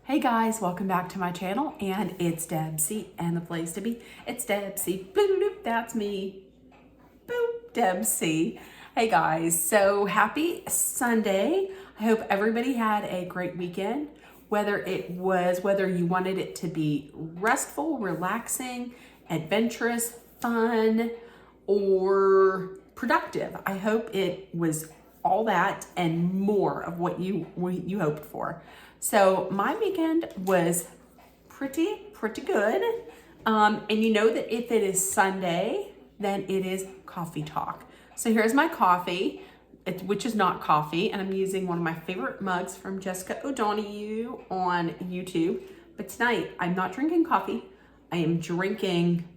Hey guys, welcome back to my channel, and it's Debsy, and the place to be, it's Debsy, boop, boop, that's me, boop, Debsy. Hey guys, so happy Sunday. I hope everybody had a great weekend, whether you wanted it to be restful, relaxing, adventurous, fun, or productive. I hope it was all that and more of what you hoped for. So my weekend was pretty good. And you know that if it is Sunday, then it is coffee talk. So here's my coffee, which is not coffee, and I'm using one of my favorite mugs from Jessica O'Donoghue on YouTube. But tonight, I'm not drinking coffee. I am drinking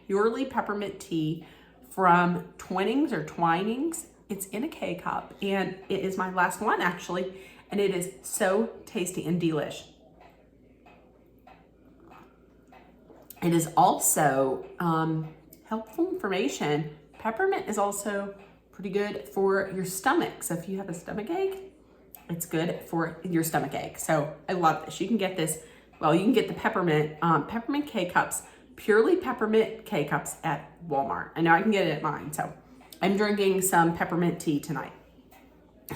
purely peppermint tea from Twinings. It's in a K-cup, and it is my last one actually, and it is so tasty and delish. It is also helpful information. Peppermint is also pretty good for your stomach. So if you have a stomach ache, it's good for your stomach ache. So I love this. You can get this, well, you can get the peppermint K-cups, purely peppermint K-cups at Walmart. I know I can get it at mine. So I'm drinking some peppermint tea tonight.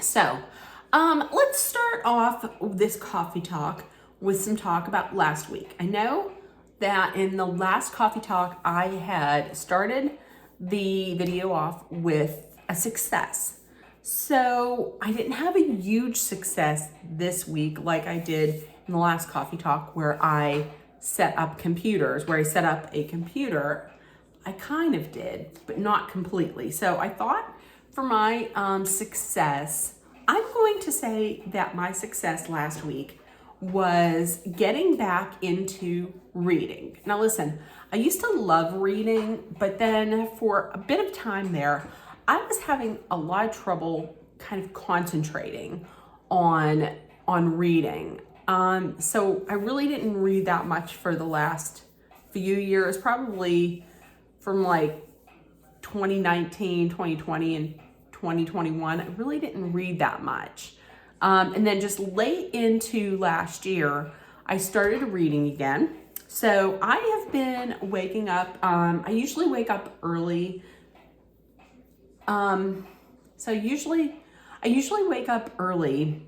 So let's start off this coffee talk with some talk about last week. I know that in the last coffee talk, I had started the video off with a success. So I didn't have a huge success this week like I did in the last coffee talk where I set up computers, where I set up a computer. I kind of did, but not completely. So I thought for my success, I'm going to say that my success last week was getting back into reading. Now listen, I used to love reading, but then for a bit of time there, I was having a lot of trouble kind of concentrating on reading. So I really didn't read that much for the last few years, probably from like 2019, 2020, and 2021. I really didn't read that much. And then just late into last year, I started reading again. So I have been waking up, I usually wake up early. I usually wake up early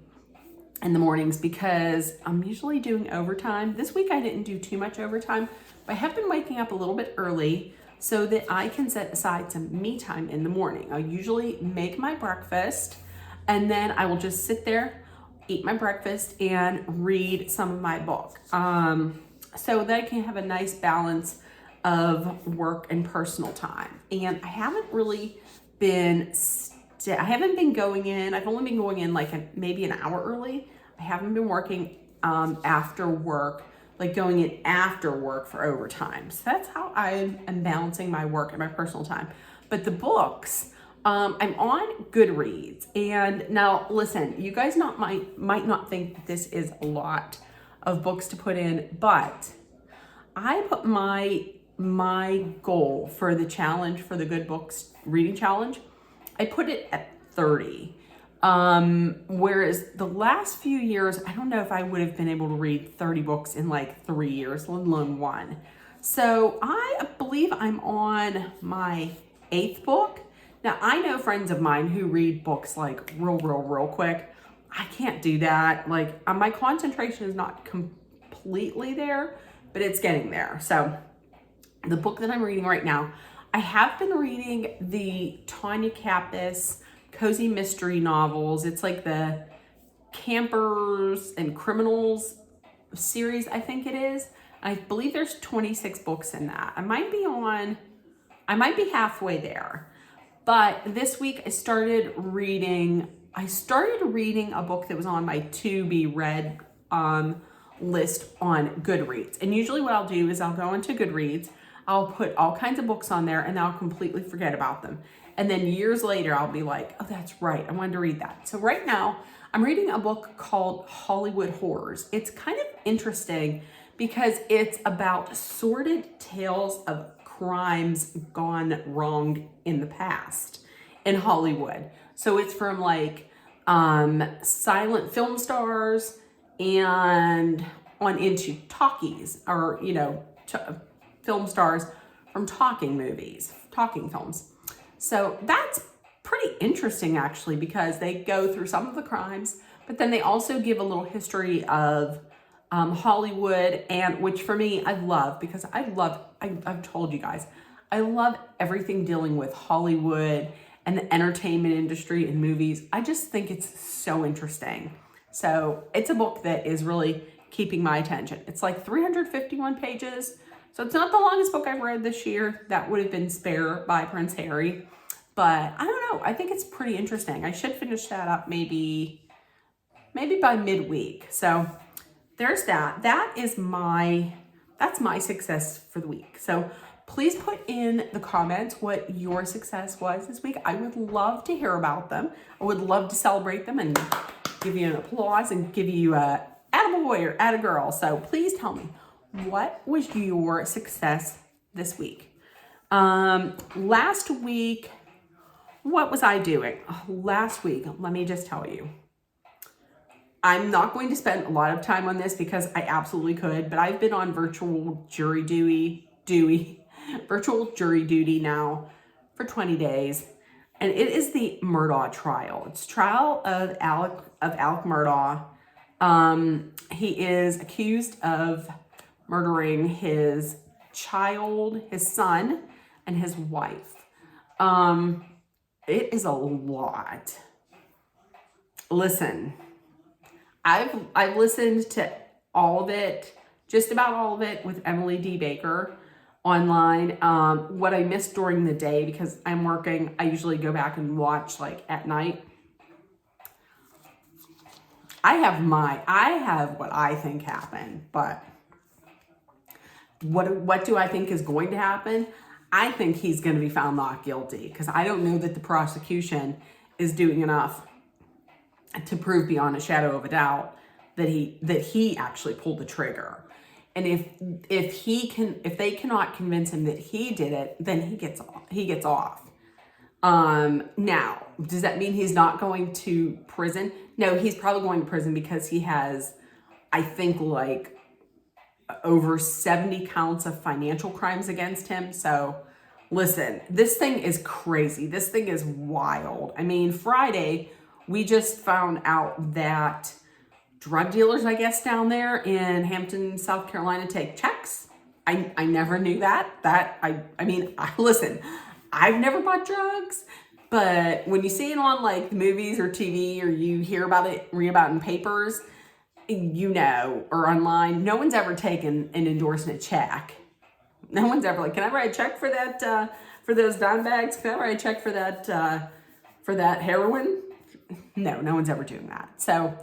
in the mornings because I'm usually doing overtime. This week I didn't do too much overtime, but I have been waking up a little bit early so that I can set aside some me time in the morning. I'll usually make my breakfast, and then I will just sit there, eat my breakfast, and read some of my book. So that I can have a nice balance of work and personal time. And I haven't really been, I haven't been going in, I've only been going in like maybe an hour early. I haven't been working after work, like going in after work for overtime. So that's how I am balancing my work and my personal time. But the books, I'm on Goodreads. And now listen, you guys might not think this is a lot of books to put in, but I put my goal for the challenge, for the Good Books Reading Challenge, I put it at 30. Whereas the last few years, I don't know if I would have been able to read 30 books in like 3 years, let alone one. So I believe I'm on my 8th book. Now I know friends of mine who read books like real quick. I can't do that. Like my concentration is not completely there, but it's getting there. So the book that I'm reading right now, I have been reading the Tanya Kappas cozy mystery novels. It's like the Campers and Criminals series, I think it is. I believe there's 26 books in that. I might be halfway there. But this week I started reading a book that was on my to be read list on Goodreads. And usually what I'll do is I'll go into Goodreads, I'll put all kinds of books on there, and then I'll completely forget about them. And then years later, I'll be like, oh, that's right, I wanted to read that. So right now, I'm reading a book called Hollywood Horrors. It's kind of interesting because it's about sordid tales of crimes gone wrong in the past in Hollywood. So it's from like silent film stars and on into talkies, or, you know, film stars from talking movies, talking films. So that's pretty interesting, actually, because they go through some of the crimes, but then they also give a little history of Hollywood, and which for me, I love, because I've told you guys, I love everything dealing with Hollywood and the entertainment industry and movies. I just think it's so interesting. So it's a book that is really keeping my attention. It's like 351 pages. So it's not the longest book I've read this year. That would have been Spare by Prince Harry. But I don't know. I think it's pretty interesting. I should finish that up maybe by midweek. So there's that. That's my success for the week. So please put in the comments what your success was this week. I would love to hear about them. I would love to celebrate them and give you an applause and give you a attaboy or attagirl. So please tell me, what was your success this week? Last week, what was I doing? Last week, let me just tell you. I'm not going to spend a lot of time on this because I absolutely could, but I've been on virtual jury duty now for 20 days. And it is the Murdaugh trial. It's trial of Alec Murdaugh. He is accused of murdering his child, his son, and his wife. It is a lot. Listen, I've listened to all of it, just about all of it, with Emily D. Baker online. What I missed during the day, because I'm working, I usually go back and watch like at night. I have what I think happened, but what do I think is going to happen? I think he's going to be found not guilty, because I don't know that the prosecution is doing enough to prove beyond a shadow of a doubt that he actually pulled the trigger. And if they cannot convince him that he did it, then he gets off. Now, does that mean he's not going to prison? No, he's probably going to prison, because he has, I think, like over 70 counts of financial crimes against him. So listen, this thing is crazy. This thing is wild. I mean, Friday, we just found out that drug dealers, I guess, down there in Hampton, South Carolina, take checks. I never knew that. Listen, I've never bought drugs, but when you see it on like the movies or TV, or you hear about it, read about it in papers, you know, or online, no one's ever taken and endorsed a check. No one's ever like, can I write a check for that, for those dime bags? Can I write a check for that heroin? No one's ever doing that. So,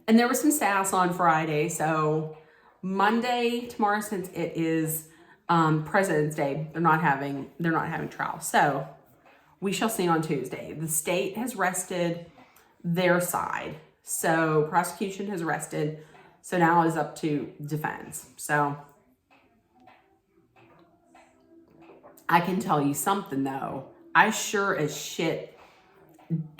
and there was some sass on Friday. So Monday, tomorrow, since it is President's Day, they're not having trial. So we shall see on Tuesday. The state has rested their side. So prosecution has rested. So now it's up to defense. So I can tell you something though. I sure as shit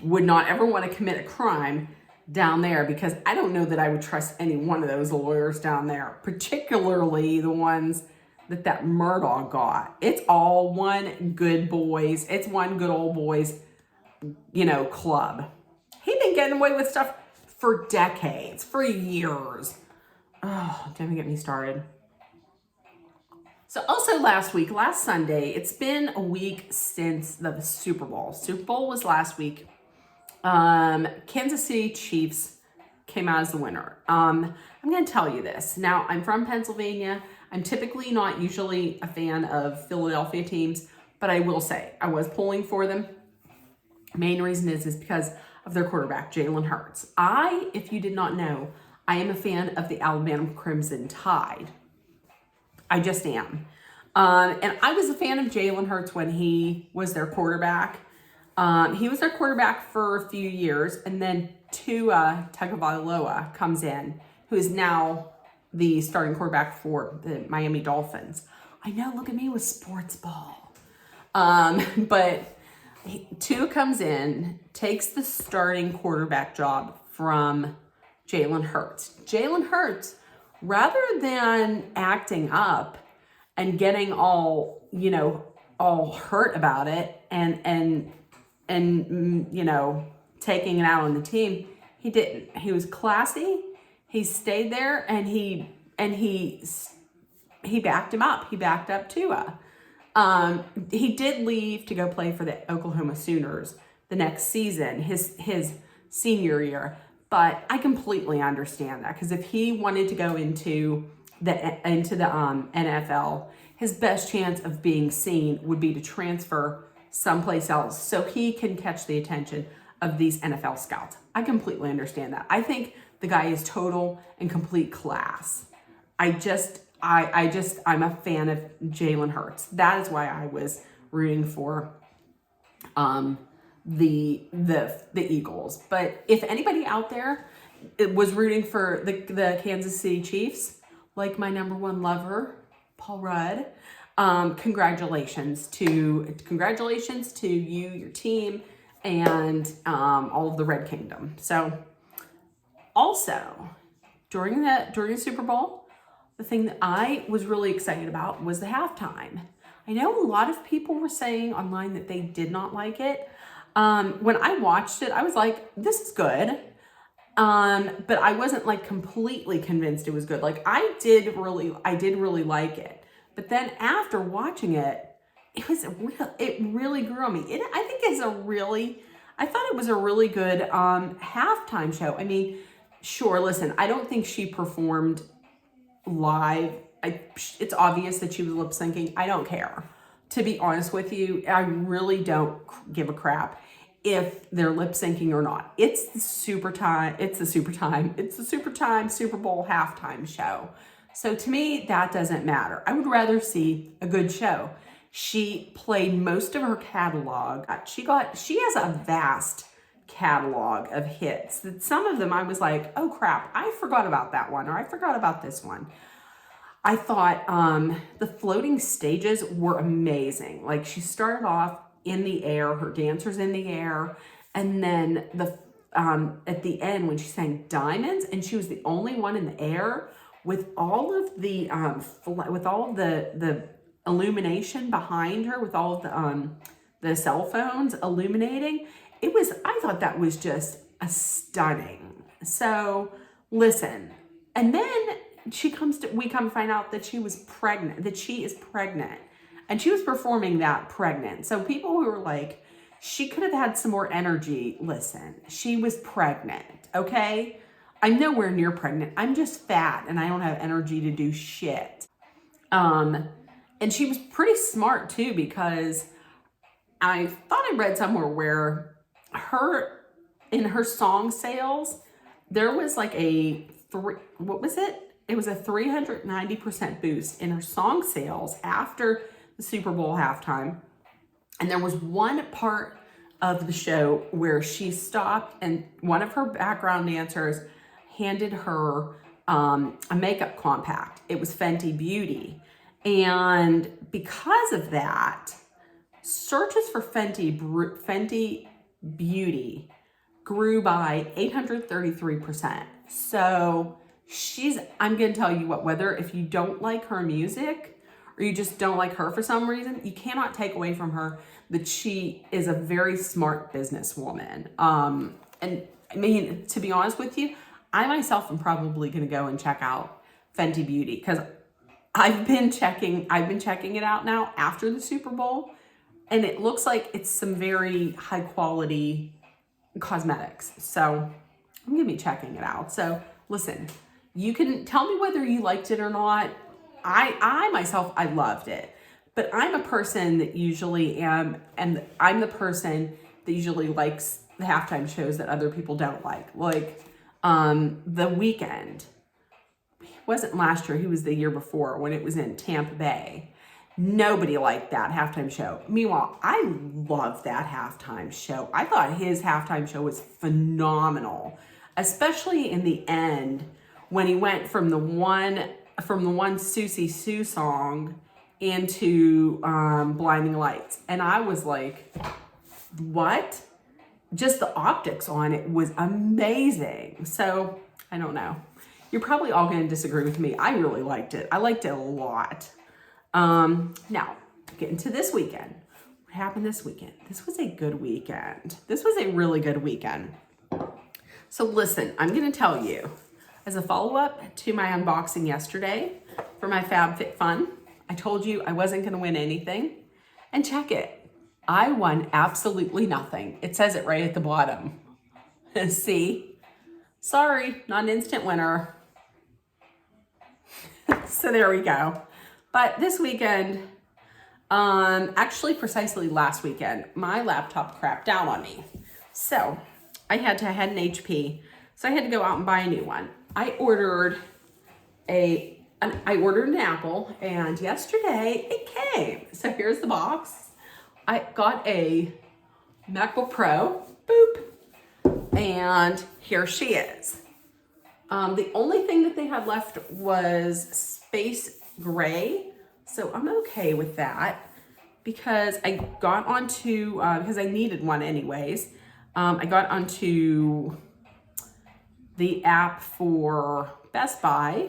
would not ever want to commit a crime down there, because I don't know that I would trust any one of those lawyers down there, particularly the ones that Murdaugh got. It's all one good boys. It's one good old boys, you know, club. He's been getting away with stuff for decades, for years. Oh, don't even get me started. So also last Sunday, it's been a week since the Super Bowl. Super Bowl was last week. Kansas City Chiefs came out as the winner. I'm going to tell you this. Now, I'm from Pennsylvania. I'm typically not usually a fan of Philadelphia teams, but I will say I was pulling for them. Main reason is because of their quarterback, Jalen Hurts. If you did not know, I am a fan of the Alabama Crimson Tide. I just am. And I was a fan of Jalen Hurts when he was their quarterback. He was their quarterback for a few years, and then Tua Tagovailoa comes in, who is now the starting quarterback for the Miami Dolphins. I know, look at me with sports ball. But Tua comes in, takes the starting quarterback job from Jalen Hurts. Jalen Hurts rather than acting up and getting all, all hurt about it and taking it out on the team, he didn't. He was classy. He stayed there and he backed him up. He backed up Tua. He did leave to go play for the Oklahoma Sooners the next season, his senior year. But I completely understand that, because if he wanted to go into the NFL, his best chance of being seen would be to transfer someplace else so he can catch the attention of these NFL scouts. I completely understand that. I think the guy is total and complete class. I'm a fan of Jalen Hurts. That is why I was rooting for the Eagles. But if anybody out there was rooting for the Kansas City Chiefs, like my number one lover, Paul Rudd, congratulations to you, your team, and all of the Red Kingdom. So also during the Super Bowl, the thing that I was really excited about was the halftime. I know a lot of people were saying online that they did not like it. When I watched it, I was like, this is good. But I wasn't like completely convinced it was good. Like I did really like it. But then after watching it, it really grew on me. I thought it was a really good halftime show. I mean, sure, listen, I don't think she performed live. It's obvious that she was lip syncing. I don't care. To be honest with you, I really don't give a crap if they're lip syncing or not. It's the Super Time Super Bowl halftime show. So to me, that doesn't matter. I would rather see a good show. She played most of her catalog. She has a vast catalog of hits that some of them I was like, oh crap, I forgot about that one, or I forgot about this one. I thought the floating stages were amazing. Like she started off in the air, her dancers in the air, and then at the end when she sang Diamonds, and she was the only one in the air with all of the the illumination behind her, with all of the cell phones illuminating. I thought that was just stunning. So listen, and then we come find out that she is pregnant, and she was performing that pregnant. So people who were like, she could have had some more energy. Listen, she was pregnant, okay? I'm nowhere near pregnant. I'm just fat and I don't have energy to do shit. And she was pretty smart too, because I thought I read somewhere where in her song sales, there was like it was a 390% boost in her song sales after the Super Bowl halftime. And there was one part of the show where she stopped and one of her background dancers handed her a makeup compact. It was Fenty Beauty. And because of that, searches for Fenty Beauty grew by 833%. So I'm going to tell you what, whether if you don't like her music or you just don't like her for some reason, you cannot take away from her that she is a very smart businesswoman. And I mean, to be honest with you, I myself am probably going to go and check out Fenty Beauty, because I've been checking it out now after the Super Bowl, and it looks like it's some very high quality cosmetics. So I'm going to be checking it out. So listen, you can tell me whether you liked it or not. I myself, I loved it, but I'm a person that I'm the person that usually likes the halftime shows that other people don't like. Like, The Weeknd. He wasn't last year, he was the year before when it was in Tampa Bay. Nobody liked that halftime show. Meanwhile, I loved that halftime show. I thought his halftime show was phenomenal, especially in the end when he went from the one Susie Sue song into Blinding Lights. And I was like, what? Just the optics on it was amazing. So I don't know. You're probably all going to disagree with me. I really liked it. I liked it a lot. Now, getting to this weekend. What happened this weekend? This was a good weekend. This was a really good weekend. So listen, I'm going to tell you, as a follow-up to my unboxing yesterday for my FabFitFun, I told you I wasn't going to win anything. And check it. I won absolutely nothing. It says it right at the bottom. See? Sorry, not an instant winner. So there we go. But this weekend, actually precisely last weekend, my laptop crapped out on me. So I had an HP. So I had to go out and buy a new one. I ordered an Apple, and yesterday it came. So here's the box. I got a MacBook Pro, boop, and here she is. The only thing that they had left was space gray, so I'm okay with that because I got onto, because I needed one anyways, I got onto the app for Best Buy,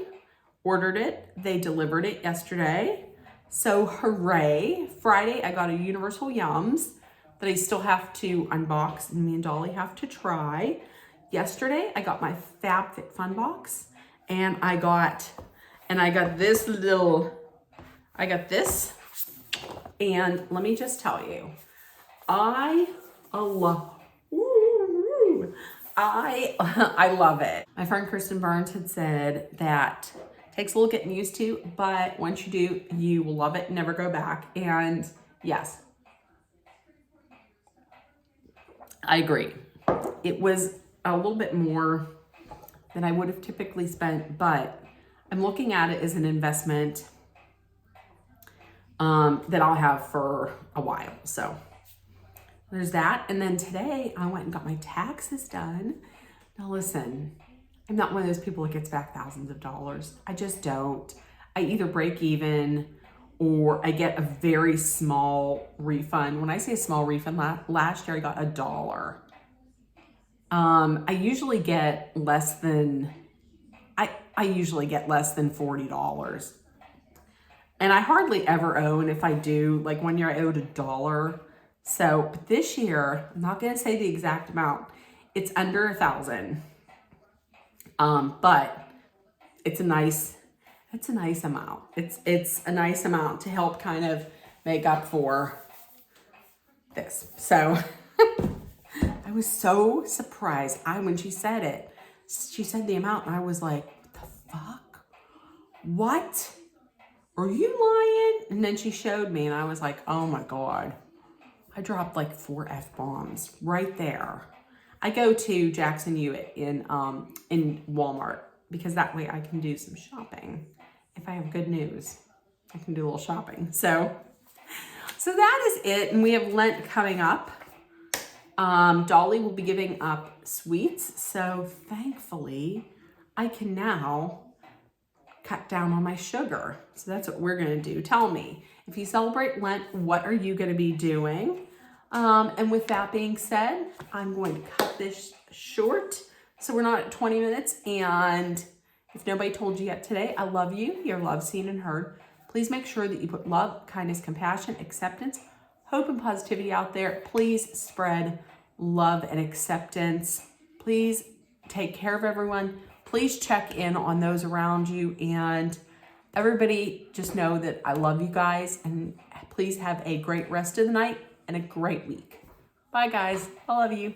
ordered it, they delivered it yesterday, so hooray. Friday I got a Universal Yums that I still have to unbox and me and Dolly have to try. Yesterday I got my FabFitFun box, and I got this, and let me just tell you, I love it. My friend Kristen Burns had said that it takes a little getting used to, but once you do, you will love it and never go back. And yes, I agree. It was a little bit more than I would have typically spent, but I'm looking at it as an investment that I'll have for a while. So there's that. And then today I went and got my taxes done. Now listen, I'm not one of those people that gets back thousands of dollars. I just don't. I either break even or I get a very small refund. When I say a small refund, last year I got $1. I usually get less than $40. And I hardly ever owe, and if I do, like one year I owed $1. So, but this year, I'm not gonna say the exact amount. It's under 1,000. But it's a nice amount. It's a nice amount to help kind of make up for this. So I was so surprised. When she said it, she said the amount, and I was like, what the fuck? What? Are you lying? And then she showed me, and I was like, oh my God. I dropped like 4 F-bombs right there. I go to Jackson Hewitt in Walmart because that way I can do some shopping. If I have good news, I can do a little shopping. So that is it. And we have Lent coming up. Dolly will be giving up sweets. So thankfully I can now cut down on my sugar. So that's what we're going to do. Tell me, if you celebrate Lent, what are you going to be doing? And with that being said, I'm going to cut this short so we're not at 20 minutes. And if nobody told you yet today, I love you. You're loved, seen, and heard. Please make sure that you put love, kindness, compassion, acceptance, hope, and positivity out there. Please spread love and acceptance. Please take care of everyone. Please check in on those around you. And everybody, just know that I love you guys. And please have a great rest of the night and a great week. Bye, guys. I love you.